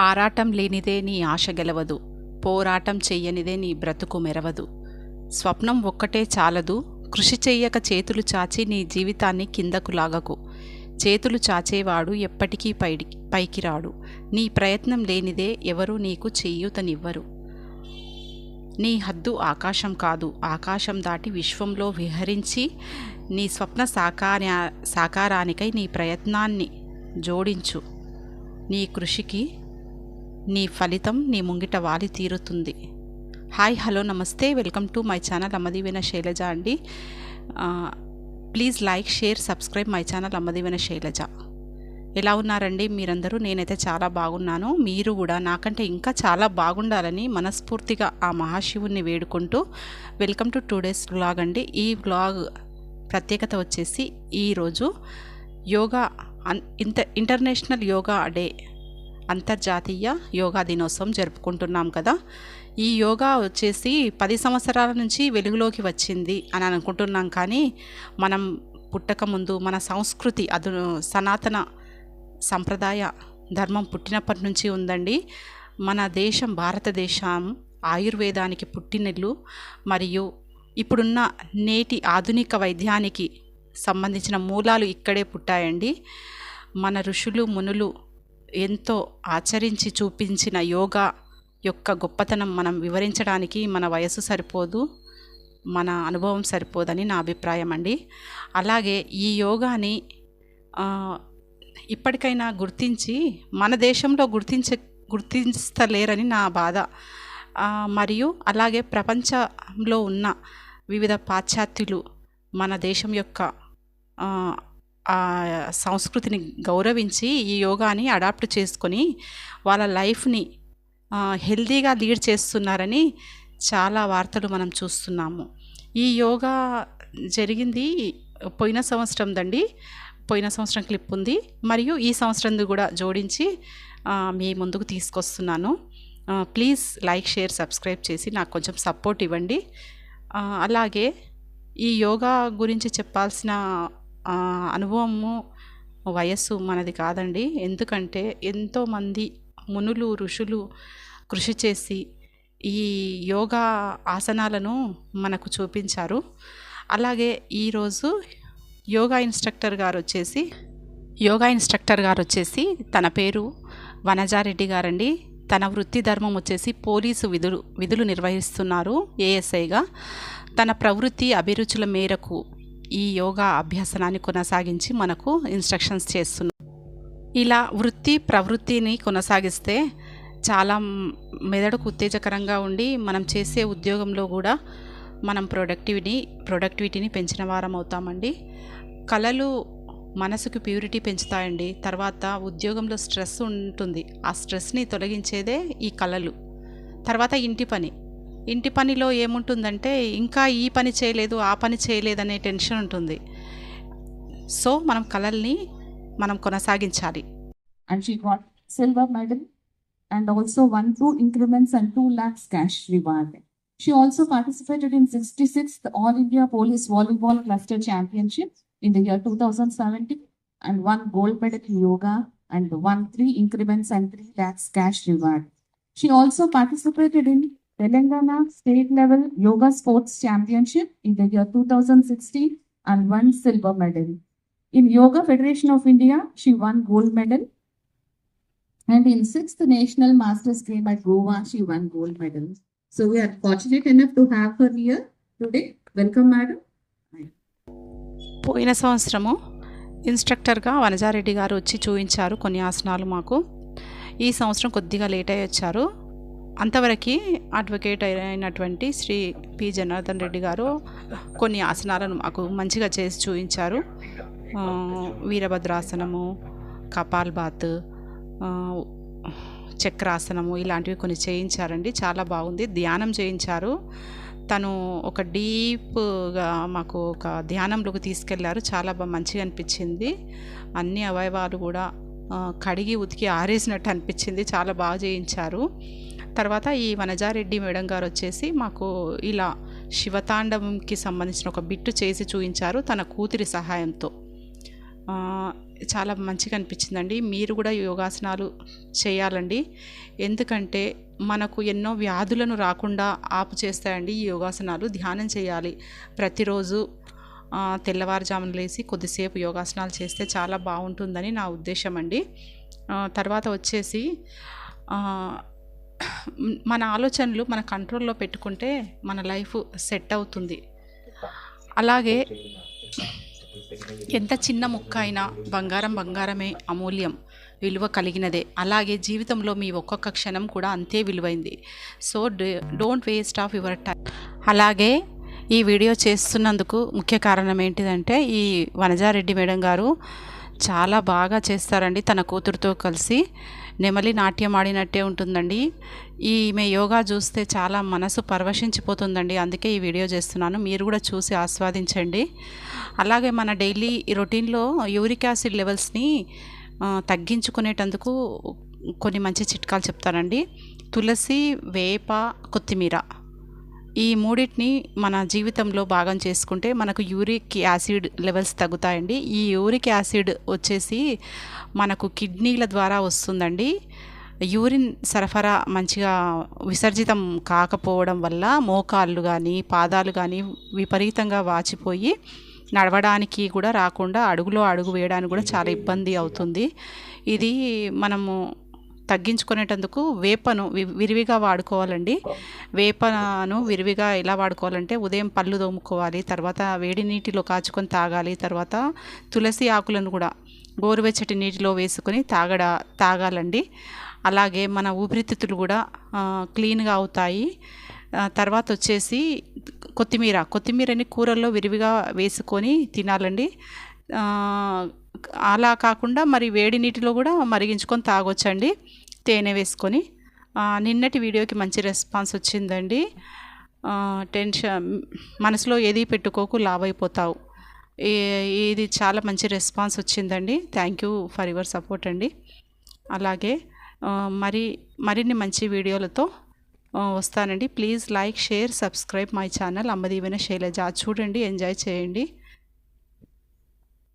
ఆరాటం లేనిదే నీ ఆశ గెలవదు, పోరాటం చెయ్యనిదే నీ బ్రతుకు మెరవదు. స్వప్నం ఒక్కటే చాలదు, కృషి చెయ్యక చేతులు చాచి నీ జీవితాన్ని కిందకు లాగకు. చేతులు చాచేవాడు ఎప్పటికీ పైకి రాడు. నీ ప్రయత్నం లేనిదే ఎవరూ నీకు చేయూతనివ్వరు. నీ హద్దు ఆకాశం కాదు, ఆకాశం దాటి విశ్వంలో విహరించి నీ స్వప్న సాకారానికై నీ ప్రయత్నాన్ని జోడించు. నీ కృషికి నీ ఫలితం నీ ముంగిట వాలి తీరుతుంది. హాయ్, హలో, నమస్తే, welcome to my channel Ammadeevena Shailaja అండి. Please like, share, subscribe my channel Ammadeevena Shailaja. ఎలా ఉన్నారండి మీరందరూ? నేనైతే చాలా బాగున్నాను. మీరు కూడా నాకంటే ఇంకా చాలా బాగుండాలని మనస్ఫూర్తిగా ఆ మహాశివుణ్ణి వేడుకుంటూ వెల్కమ్ టు టుడేస్ వ్లాగ్ అండి. ఈ వ్లాగ్ ప్రత్యేకత వచ్చేసి ఈరోజు యోగా ఇంటర్నేషనల్ యోగా డే, అంతర్జాతీయ యోగా దినోత్సవం జరుపుకుంటున్నాం కదా. ఈ యోగా వచ్చేసి 10 సంవత్సరాల నుంచి వెలుగులోకి వచ్చింది అని అనుకుంటున్నాం, కానీ మనం పుట్టకముందు మన సంస్కృతి సనాతన సంప్రదాయ ధర్మం పుట్టినప్పటి నుంచి ఉందండి. మన దేశం భారతదేశం ఆయుర్వేదానికి పుట్టినిల్లు, మరియు ఇప్పుడున్న నేటి ఆధునిక వైద్యానికి సంబంధించిన మూలాలు ఇక్కడే పుట్టాయండి. మన ఋషులు మునులు ఎంతో ఆచరించి చూపించిన యోగా యొక్క గొప్పతనం మనం వివరించడానికి మన వయసు సరిపోదు, మన అనుభవం సరిపోదని నా అభిప్రాయం అండి. అలాగే ఈ యోగాని ఇప్పటికైనా గుర్తించి మన దేశంలో గుర్తించలేరని నా బాధ. మరియు అలాగే ప్రపంచంలో ఉన్న వివిధ పాశ్చాత్యులు మన దేశం యొక్క సంస్కృతిని గౌరవించి ఈ యోగాని అడాప్ట్ చేసుకొని వాళ్ళ లైఫ్ని హెల్తీగా లీడ్ చేస్తున్నారని చాలా వార్తలు మనం చూస్తున్నాము. ఈ యోగా జరిగింది పోయిన సంవత్సరం దండి. పోయిన సంవత్సరం క్లిప్ ఉంది, మరియు ఈ సంవత్సరం కూడా జోడించి మీ ముందుకు తీసుకొస్తున్నాను. ప్లీజ్ లైక్, షేర్, సబ్స్క్రైబ్ చేసి నాకు కొంచెం సపోర్ట్ ఇవ్వండి. అలాగే ఈ యోగా గురించి చెప్పాల్సిన అనుభవము వయస్సు మనది కాదండి. ఎందుకంటే ఎంతోమంది మునులు ఋషులు కృషి చేసి ఈ యోగా ఆసనాలను మనకు చూపించారు. అలాగే ఈరోజు యోగా ఇన్స్ట్రక్టర్ గారు వచ్చేసి తన పేరు వనజారెడ్డి గారండి. తన వృత్తి ధర్మం వచ్చేసి పోలీసు విధులు నిర్వహిస్తున్నారు ఏఎస్ఐగా. తన ప్రవృత్తి అభిరుచుల మేరకు ఈ యోగా అభ్యసనాన్ని కొనసాగించి మనకు ఇన్స్ట్రక్షన్స్ చేస్తున్నారు. ఇలా ప్రవృత్తిని కొనసాగిస్తే చాలా మెదడుకు ఉత్తేజకరంగా ఉండి మనం చేసే ఉద్యోగంలో కూడా మనం ప్రొడక్టివిటీని పెంచిన వారం అవుతామండి. కళలు మనసుకు ప్యూరిటీ పెంచుతాయండి. తర్వాత ఉద్యోగంలో స్ట్రెస్ ఉంటుంది, ఆ స్ట్రెస్ని తొలగించేదే ఈ కళలు. తర్వాత ఇంటి పనిలో ఏముంటుందంటే ఇంకా ఈ పని చేయలేదు, ఆ పని చేయలేదనే టెన్షన్ ఉంటుంది. సో మనం కళల్ని మనం కొనసాగించాలి. And she got silver medal and also won 2 increments and 2 lakhs cash reward. She also participated in 66th All India Police Volleyball Cluster Championship in the year 2017 and won gold medal in yoga and won 3 increments and 3 lakhs cash reward. She also participated in Telangana State Level Yoga Sports Championship in the year 2016 and won silver medal. In Yoga Federation of India, she won gold medal. And in 6th National Masters Game at Goa, she won gold medal. So we are fortunate enough to have her here today. Welcome, madam. పోయిన సంవత్సరము ఇన్స్ట్రక్టర్గా వనజారెడ్డి గారు వచ్చి చూపించారు కొన్ని ఆసనాలు మాకు. ఈ సంవత్సరం కొద్దిగా లేట్ అయ్యి వచ్చారు. అంతవరకు అడ్వకేట్ అయినటువంటి శ్రీ పి జనార్దన్ రెడ్డి గారు కొన్ని ఆసనాలను మాకు మంచిగా చేసి చూపించారు. వీరభద్రాసనము, కపాల్భాత్, చక్రాసనము ఇలాంటివి కొన్ని చేయించారండి. చాలా బాగుంది. ధ్యానం చేయించారు. తను ఒక డీప్గా మాకు ఒక ధ్యానంలోకి తీసుకెళ్లారు. చాలా మంచిగా అనిపించింది. అన్ని అవయవాలు కూడా కడిగి ఉతికి ఆరేసినట్టు అనిపించింది. చాలా బాగా చేయించారు. తర్వాత ఈ వనజారెడ్డి మేడం గారు వచ్చేసి మాకు ఇలా శివతాండవంకి సంబంధించిన ఒక బిట్టు చేసి చూపించారు తన కూతురి సహాయంతో. చాలా మంచిగా అనిపించిందండి. మీరు కూడా యోగాసనాలు చేయాలండి. ఎందుకంటే మనకు ఎన్నో వ్యాధులను రాకుండా ఆపు చేస్తాయండి ఈ యోగాసనాలు. ధ్యానం చేయాలి ప్రతిరోజు. తెల్లవారుజామున లేచి కొద్దిసేపు యోగాసనాలు చేస్తే చాలా బాగుంటుందని నా ఉద్దేశం అండి. తర్వాత వచ్చేసి మన ఆలోచనలు మన కంట్రోల్లో పెట్టుకుంటే మన లైఫ్ సెట్ అవుతుంది. అలాగే ఎంత చిన్న ముక్క అయినా బంగారం బంగారమే, అమూల్యం, విలువ కలిగినదే. అలాగే జీవితంలో మీ ఒక్కొక్క క్షణం కూడా అంతే విలువైంది. So don't waste of your time. అలాగే ఈ వీడియో చేస్తున్నందుకు ముఖ్య కారణం ఏంటిదంటే ఈ వనజారెడ్డి మేడం గారు చాలా బాగా చేస్తారండి. తన కూతురుతో కలిసి నెమలి నాట్యం ఆడినట్టే ఉంటుందండి. ఈమె యోగా చూస్తే చాలా మనసు పరవశించిపోతుందండి. అందుకే ఈ వీడియో చేస్తున్నాను. మీరు కూడా చూసి ఆస్వాదించండి. అలాగే మన డైలీ రొటీన్లో యూరిక్ యాసిడ్ లెవెల్స్ని తగ్గించుకునేటందుకు కొన్ని మంచి చిట్కాలు చెప్తానండి. తులసి, వేప, కొత్తిమీర ఈ మూడింటిని మన జీవితంలో భాగం చేసుకుంటే మనకు యూరిక్ యాసిడ్ లెవెల్స్ తగ్గుతాయండి. ఈ యూరిక్ యాసిడ్ వచ్చేసి మనకు కిడ్నీల ద్వారా వస్తుందండి. యూరిన్ సరఫరా మంచిగా విసర్జితం కాకపోవడం వల్ల మోకాళ్ళు కానీ పాదాలు కానీ విపరీతంగా వాచిపోయి నడవడానికి కూడా రాకుండా అడుగులో అడుగు వేయడానికి కూడా చాలా ఇబ్బంది అవుతుంది. ఇది మనము తగ్గించుకునేటందుకు వేపను విరివిగా వాడుకోవాలండి. వేపను విరివిగా ఎలా వాడుకోవాలంటే ఉదయం పళ్ళు తోముకోవాలి, తర్వాత వేడి నీటిలో కాచుకొని తాగాలి, తర్వాత తులసి ఆకులను కూడా గోరువెచ్చటి నీటిలో వేసుకొని తాగాలండి. అలాగే మన ఊపిరితిత్తులు కూడా క్లీన్గా అవుతాయి. తర్వాత వచ్చేసి కొత్తిమీరని కూరల్లో విరివిగా వేసుకొని తినాలండి. అలా కాకుండా మరి వేడి నీటిలో కూడా మరిగించుకొని తాగొచ్చండి తేనె వేసుకొని. నిన్నటి వీడియోకి మంచి రెస్పాన్స్ వచ్చిందండి. మనసులో ఏది పెట్టుకోకు లావైపోతావు, ఇది చాలా మంచి రెస్పాన్స్ వచ్చిందండి. Thank you for your support అండి. అలాగే మరిన్ని మంచి వీడియోలతో వస్తానండి. Please like, share, subscribe my channel అమ్మ దీవెన శైలజ. చూడండి, ఎంజాయ్ చేయండి.